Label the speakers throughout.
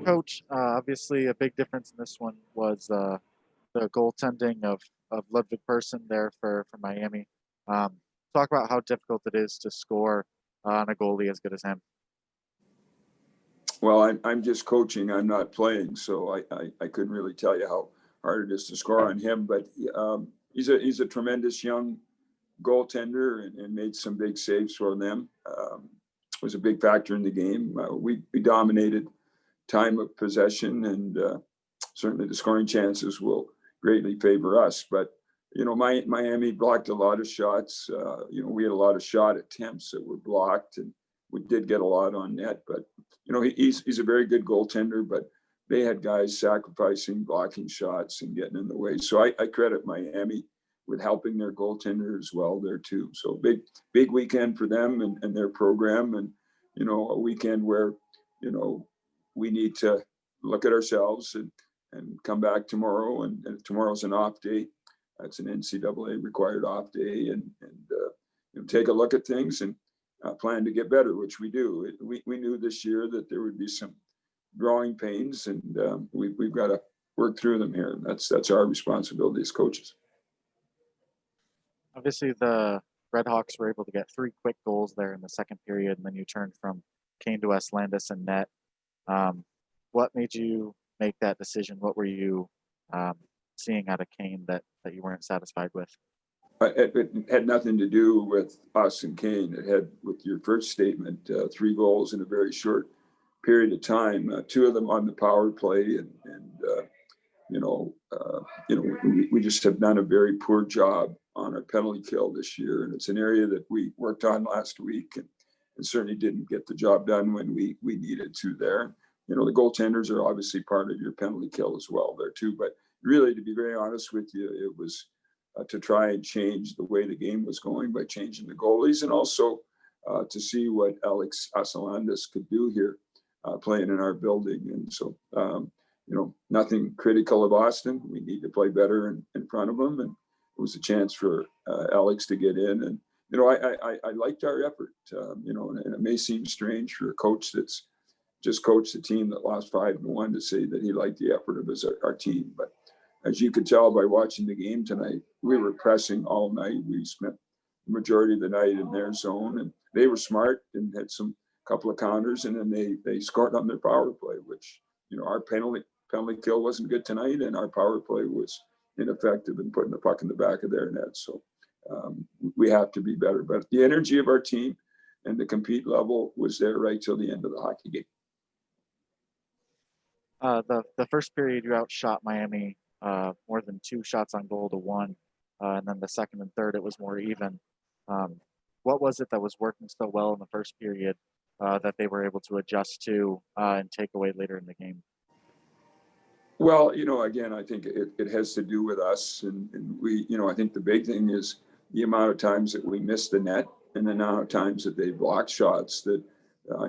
Speaker 1: Coach, obviously a big difference in this one was the goaltending of Ludwig Person there for Miami. Talk about how difficult it is to score on a goalie as good as him.
Speaker 2: Well, I'm just coaching. I'm not playing, so I couldn't really tell you how hard it is to score on him. But he's a tremendous young goaltender and made some big saves for them. Was a big factor in the game. We dominated time of possession, and certainly the scoring chances will greatly favor us. But Miami blocked a lot of shots. We had a lot of shot attempts that were blocked, and we did get a lot on net. But he's a very good goaltender. But they had guys sacrificing, blocking shots, and getting in the way. So I credit Miami with helping their goaltender as well there too. So big weekend for them and their program, and a weekend where we need to look at ourselves and come back tomorrow. And tomorrow's an off day. That's an NCAA required off day, and take a look at things and plan to get better, which we do. We knew this year that there would be some growing pains, and we've got to work through them here. That's our responsibility as coaches.
Speaker 1: Obviously, the Redhawks were able to get 3 quick goals there in the second period, and then you turned from Kane to Westlandis and net. What made you make that decision? What were you seeing out of Kane that you weren't satisfied with?
Speaker 2: It had nothing to do with us and Kane. It had with your first statement, 3 goals in a very short period of time, 2 of them on the power play, and we just have done a very poor job on our penalty kill this year, and it's an area that we worked on last week and certainly didn't get the job done when we needed to there. The goaltenders are obviously part of your penalty kill as well there too, but really, to be very honest with you, it was to try and change the way the game was going by changing the goalies, and also to see what Alex Asalandis could do here playing in our building. And so, nothing critical of Austin. We need to play better in front of them, and it was a chance for Alex to get in. And I liked our effort. And it may seem strange for a coach that's just coached a team that lost 5-1 to say that he liked the effort of our team. But as you could tell by watching the game tonight, we were pressing all night. We spent the majority of the night in their zone, and they were smart and had some couple of counters, and then they scored on their power play, which our penalty kill wasn't good tonight, and our power play was ineffective in putting the puck in the back of their net. So we have to be better. But the energy of our team and the compete level was there right till the end of the hockey game.
Speaker 1: The first period, you outshot Miami more than 2 shots on goal to 1, and then the second and third, it was more even. What was it that was working so well in the first period that they were able to adjust to and take away later in the game?
Speaker 2: Well, again, I think it has to do with us, and we, I think the big thing is the amount of times that we missed the net and the amount of times that they blocked shots that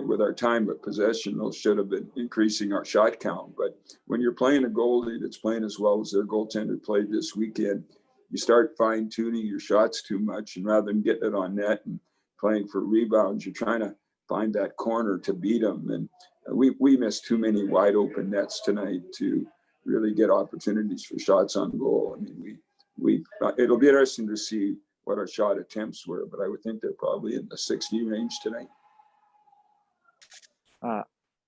Speaker 2: with our time of possession, those should have been increasing our shot count. But when you're playing a goalie that's playing as well as their goaltender played this weekend, you start fine tuning your shots too much, and rather than getting it on net and playing for rebounds, you're trying to find that corner to beat them. And we missed too many wide open nets tonight to really get opportunities for shots on goal. I mean, it'll be interesting to see what our shot attempts were, but I would think they're probably in the 60 range tonight.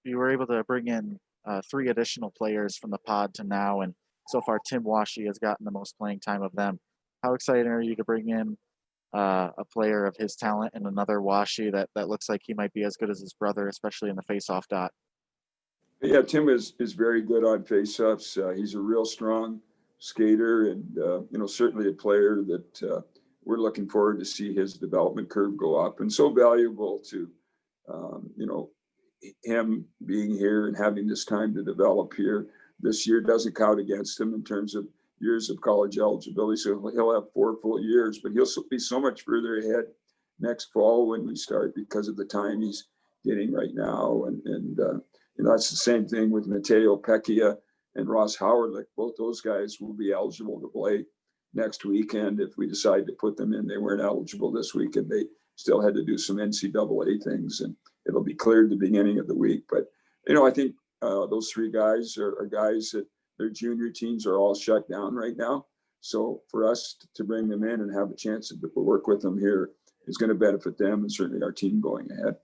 Speaker 1: You were able to bring in 3 additional players from the pod to now, and so far Tim Washi has gotten the most playing time of them. How excited are you to bring in a player of his talent and another Washi that looks like he might be as good as his brother, especially in the face-off dot?
Speaker 2: Yeah, Tim is very good on face-offs. He's a real strong skater, and certainly a player that we're looking forward to see his development curve go up, and so valuable to him being here and having this time to develop here. This year doesn't count against him in terms of years of college eligibility, so he'll have 4 full years, but he'll be so much further ahead next fall when we start because of the time he's getting right now. And that's the same thing with Mateo Pecchia and Ross Howard. Like, both those guys will be eligible to play next weekend if we decide to put them in. They weren't eligible this week, and they still had to do some NCAA things, and it'll be cleared at the beginning of the week. But I think Those three guys are guys that their junior teams are all shut down right now. So for us to bring them in and have a chance to work with them here is going to benefit them and certainly our team going ahead.